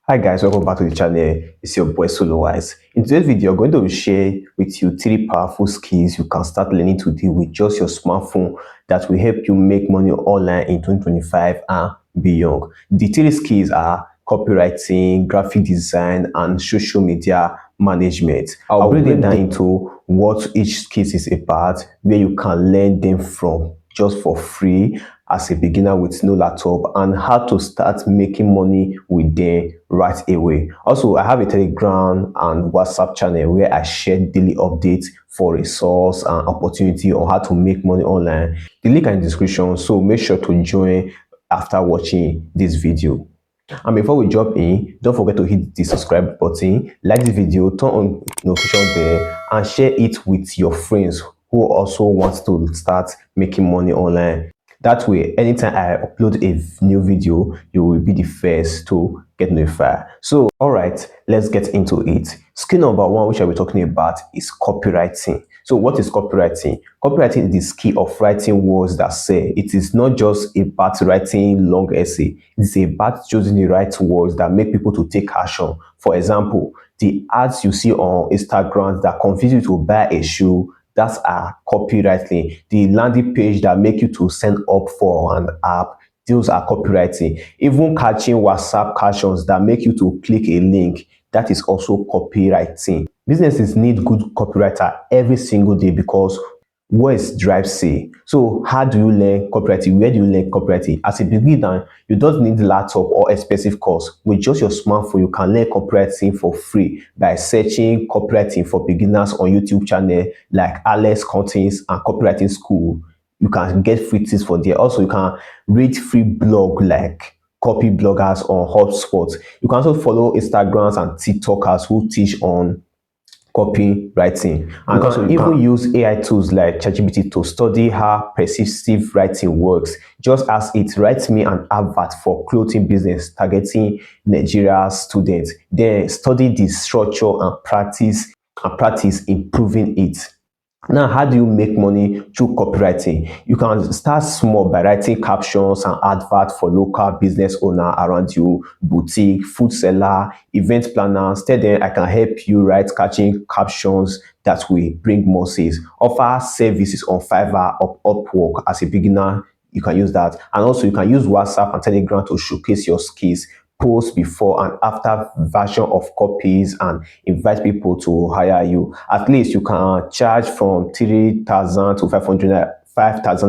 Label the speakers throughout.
Speaker 1: Hi guys, welcome back to the channel. It's your boy Solowise. In today's video, I'm going to share with you 3 powerful skills you can start learning today with just your smartphone that will help you make money online in 2025 and beyond. The 3 skills are copywriting, graphic design, and social media management. I'll break it down into what each skill is about, where you can learn them from just for free as a beginner with no laptop, and how to start making money with them right away. Also, I have a Telegram and WhatsApp channel where I share daily updates for resource and opportunity on how to make money online. The link is in the description, so make sure to join after watching this video. And before we jump in, don't forget to hit the subscribe button, like this video, turn on notification bell, and share it with your friends who also want to start making money online. That way, anytime I upload a new video, you will be the first to get notified. So, all right, let's get into it. Skill number 1, which I'll be talking about, is copywriting. So, what is copywriting? Copywriting is the skill of writing words that sell. It is not just about writing long essay. It's about choosing the right words that make people to take action. For example, the ads you see on Instagram that convince you to buy a shoe, that's a copywriting. The landing page that make you to sign up for an app, those are copywriting. Even catching WhatsApp captions that make you to click a link, that is also copywriting. Businesses need good copywriter every single day because words drive sale. So how do you learn copywriting? Where do you learn copywriting? As a beginner, you don't need a laptop or expensive course. With just your smartphone, you can learn copywriting for free by searching copywriting for beginners on YouTube channel like Alex Contents and Copywriting School. You can get free tips for there. Also, you can read free blog like copy bloggers on HubSpot. You can also follow Instagrams and TikTokers who teach on copywriting, and also even use AI tools like ChatGPT to study how persuasive writing works. Just as it writes me an advert for clothing business targeting Nigeria students, then study the structure and practice improving it. Now, how do you make money through copywriting? You can start small by writing captions and adverts for local business owner around you, boutique, food seller, event planners. Tell them I can help you write catching captions that will bring more sales. Offer services on Fiverr or Upwork. As a beginner, you can use that. And also, you can use WhatsApp and Telegram to showcase your skills. Post before and after version of copies and invite people to hire you. At least you can charge from 3,000 to 5,000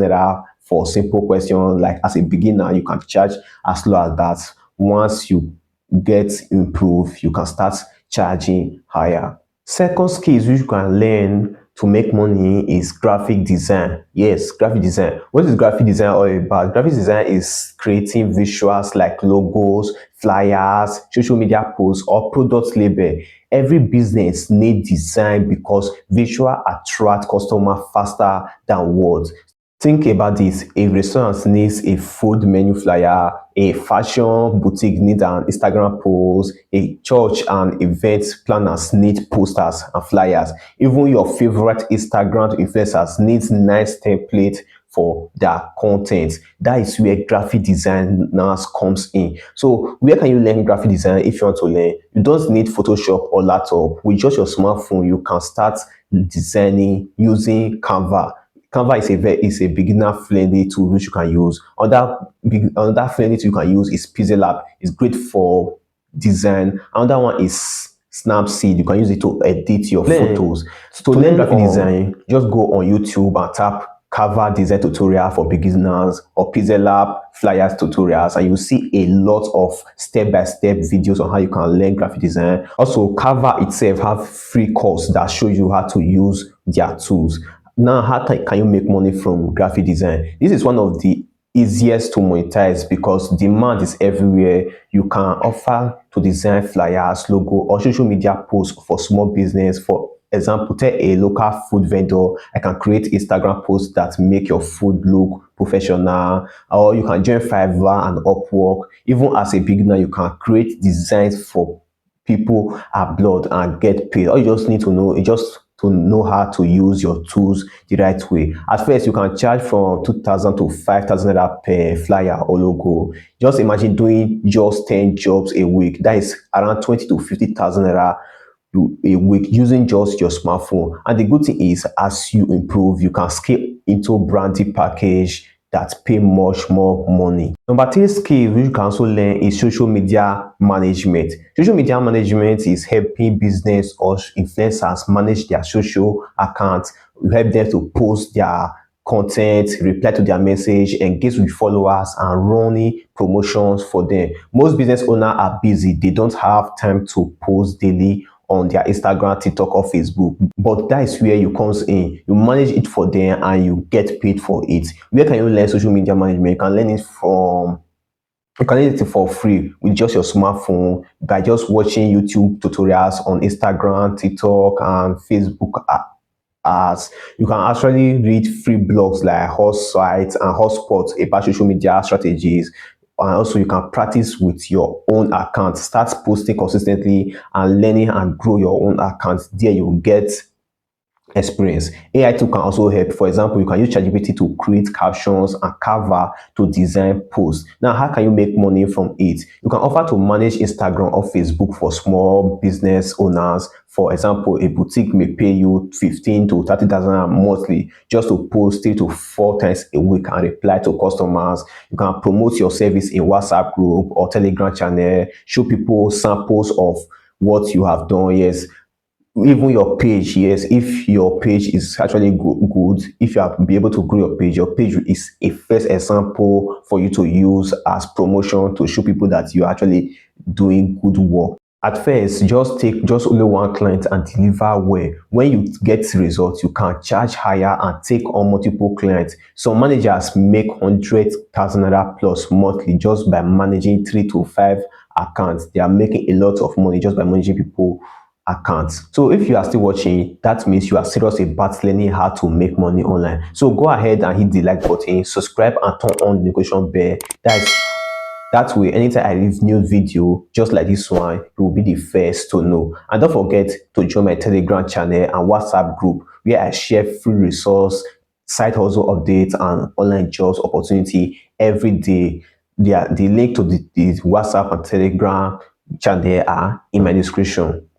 Speaker 1: naira for simple questions. Like as a beginner, you can charge as low as that. Once you get improved, you can start charging higher. Second skills which you can learn to make money is graphic design. Yes, graphic design. What is graphic design all about? Graphic design is creating visuals like logos, flyers, social media posts, or product label. Every business needs design because visual attract customer faster than words. Think about this. A restaurant needs a food menu flyer, a fashion boutique needs an Instagram post, a church and event planners need posters and flyers. Even your favorite Instagram influencers needs nice template for their content. That is where graphic designers comes in. So where can you learn graphic design if you want to learn? You don't need Photoshop or laptop. With just your smartphone, you can start designing using Canva. Canva is a beginner friendly tool which you can use. Another friendly tool you can use is Pixel Lab. It's great for design. Another one is Snapseed. You can use it to edit your photos. To learn graphic design, just go on YouTube and tap Canva design tutorial for beginners or Pixel Lab flyers tutorials, and you see a lot of step-by-step videos on how you can learn graphic design. Also, Canva itself have free course that show you how to use their tools. Now, how can you make money from graphic design? This is one of the easiest to monetize because demand is everywhere. You can offer to design flyers, logo, or social media posts for small business. For example, tell a local food vendor, I can create Instagram posts that make your food look professional, or you can join Fiverr and Upwork. Even as a beginner, you can create designs for people abroad and get paid. All you just need to know is just to know how to use your tools the right way. At first, you can charge from 2,000 to 5,000 naira per flyer or logo. Just imagine doing just 10 jobs a week. That is around 20 to 50,000 naira a week using just your smartphone. And the good thing is, as you improve, you can scale into branded package that pay much more money. Number three skill which you can also learn is social media management. Social media management is helping business or influencers manage their social accounts. You help them to post their content, reply to their message, engage with followers, and running promotions for them. Most business owners are busy. They don't have time to post daily on their Instagram, TikTok, or Facebook. But that is where you comes in. You manage it for them and you get paid for it. Where can you learn social media management? You can learn it from you can learn it for free with just your smartphone by just watching YouTube tutorials on Instagram, TikTok, and Facebook. As you can actually read free blogs like hot sites and hotspots about social media strategies, and also you can practice with your own account. Start posting consistently and learning and grow your own account. There you will get experience. AI too can also help. For example, you can use ChatGPT to create captions and Canva to design posts. Now, how can you make money from it? You can offer to manage Instagram or Facebook for small business owners. For example, a boutique may pay you 15 to 30,000 monthly just to post 3 to 4 times a week and reply to customers. You can promote your service in WhatsApp group or Telegram channel, show people samples of what you have done. Yes, even your page, yes, if your page is actually good, if you are be able to grow your page is a first example for you to use as promotion to show people that you're actually doing good work. At first, just take just only one client and deliver well. When you get results, you can charge higher and take on multiple clients. Some managers make 100,000 naira plus monthly just by managing 3 to 5 accounts. They are making a lot of money just by managing people accounts. So if you are still watching, that means you are serious about learning how to make money online. So go ahead and hit the like button, subscribe, and turn on the notification bell. That way, anytime I leave new video just like this one, you will be the first to know. And don't forget to join my Telegram channel and WhatsApp group where I share free resource, side hustle updates, and online jobs opportunity every day. The link to the WhatsApp and Telegram channel are in my description.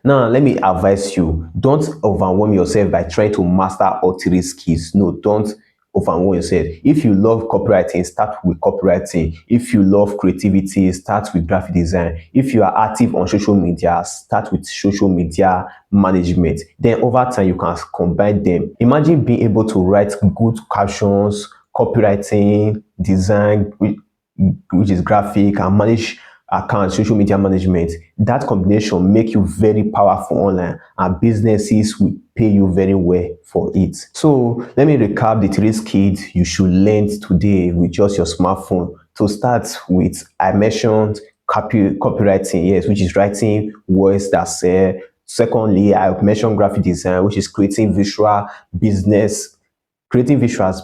Speaker 1: Now, let me advise you, don't overwhelm yourself by trying to master all three skills. No, don't overwhelm yourself. If you love copywriting, start with copywriting. If you love creativity, start with graphic design. If you are active on social media, start with social media management. Then over time, you can combine them. Imagine being able to write good captions, copywriting, design, which is graphic, and manage account, social media management. That combination make you very powerful online, and businesses will pay you very well for it. So let me recap the three skills you should learn today with just your smartphone. To start with, I mentioned copywriting, yes, which is writing words that sell. Secondly, I mentioned graphic design, which is creating visuals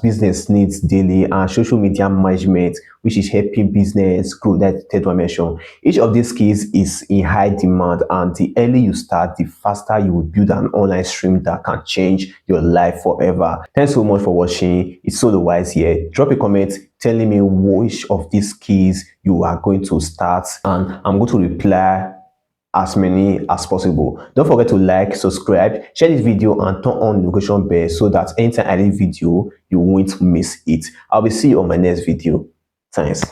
Speaker 1: business needs daily, and social media management, which is helping business grow. That third dimension. Each of these skills is in high demand, and the earlier you start, the faster you will build an online stream that can change your life forever. Thanks so much for watching. It's so wise here. Drop a comment telling me which of these skills you are going to start, and I'm going to reply as many as possible. Don't forget to like, subscribe, share this video, and turn on the notification bell so that anytime I leave video, you won't miss it. I'll be see you on my next video. Thanks.